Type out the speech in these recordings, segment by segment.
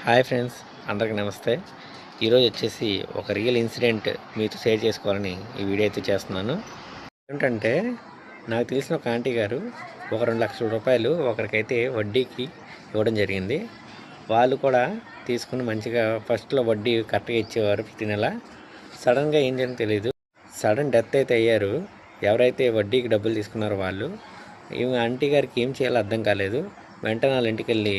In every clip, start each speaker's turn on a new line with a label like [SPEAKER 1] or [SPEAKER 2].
[SPEAKER 1] Hi friends, అందరికి నమస్తే. ఈరోజు వచ్చేసి ఒక రియల్ ఇన్సిడెంట్ మీతో షేర్ చేసుకోవాలని ఈ వీడియో అయితే చేస్తున్నాను. ఏంటంటే నాకు తెలిసిన ఒక ఆంటీ గారు ఒక 2 లక్షల రూపాయలు ఒకరికైతే వడ్డీకి ఇవ్వడం జరిగింది. వాళ్ళు కూడా తీసుకుని మంచిగా ఫస్ట్లో వడ్డీ కరెక్ట్గా ఇచ్చేవారు ప్రతి నెల. సడన్గా ఏం జరిగిందో తెలియదు, సడన్ డెత్ అయితే అయ్యారు. ఎవరైతే వడ్డీకి డబ్బులు తీసుకున్నారో వాళ్ళు. ఈ ఆంటీ గారికి ఏం చేయాలో అర్థం కాలేదు. వెంటనే వాళ్ళ ఇంటికి వెళ్ళి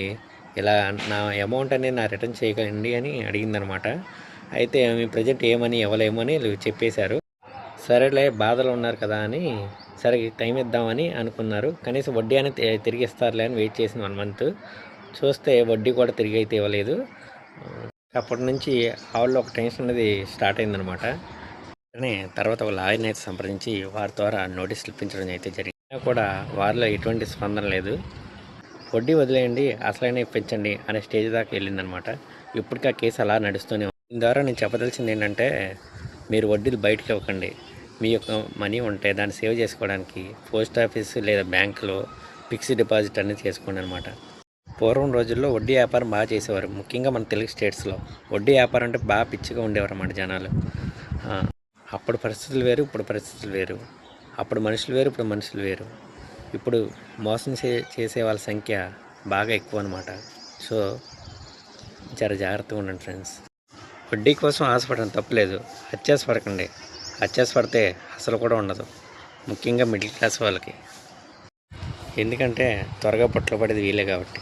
[SPEAKER 1] ఇలా నా అమౌంట్ అనేది నా రిటర్న్ చేయకండి అని అడిగిందనమాట. అయితే మీ ప్రజెంట్ ఏమని ఇవ్వలేమని చెప్పేశారు. సరేలే బాధలు ఉన్నారు కదా అని సరే టైం ఇద్దామని అనుకున్నారు. కనీసం వడ్డీ అనేది తిరిగి ఇస్తారులే అని వెయిట్ చేసిన 1 మంత్. చూస్తే వడ్డీ కూడా తిరిగి అయితే ఇవ్వలేదు. అప్పటి నుంచి ఆవిడలో ఒక టెన్షన్ అనేది స్టార్ట్ అయిందనమాట. తర్వాత ఒక లాయర్ని అయితే సంప్రదించి వారి ద్వారా నోటీసులు ఇప్పించడం అయితే జరిగింది. కూడా వారిలో ఎటువంటి స్పందన లేదు. వడ్డీ వదిలేయండి, అసలైనా ఇప్పించండి అనే స్టేజ్ దాకా వెళ్ళిందనమాట. ఇప్పటికీ ఆ కేసు అలా నడుస్తూనే ఉంది. దీని ద్వారా నేను చెప్పదలిసింది ఏంటంటే, మీరు వడ్డీలు బయటకు ఇవ్వకండి. మీ యొక్క మనీ ఉంటే దాన్ని సేవ్ చేసుకోవడానికి పోస్ట్ ఆఫీస్ లేదా బ్యాంకులో ఫిక్స్డ్ డిపాజిట్ అనేది చేసుకోండి అనమాట. పూర్వం రోజుల్లో వడ్డీ వ్యాపారం బాగా చేసేవారు, ముఖ్యంగా మన తెలుగు స్టేట్స్లో. వడ్డీ వ్యాపారం అంటే బాగా పిచ్చిగా ఉండేవారు అన్నమాట జనాలు. అప్పుడు పరిస్థితులు వేరు, ఇప్పుడు పరిస్థితులు వేరు. అప్పుడు మనుషులు వేరు, ఇప్పుడు మనుషులు వేరు. ఇప్పుడు మోసం చేసే వాళ్ళ సంఖ్య బాగా ఎక్కువ అనమాట. సో జర జాగ్రత్తగా ఉండండి ఫ్రెండ్స్. వడ్డీ కోసం ఆశపడడం తప్పులేదు, పడకండి. పడితే అసలు కూడా ఉండదు, ముఖ్యంగా మిడిల్ క్లాస్ వాళ్ళకి. ఎందుకంటే త్వరగా పొట్టలు పడేది వీలే కాబట్టి.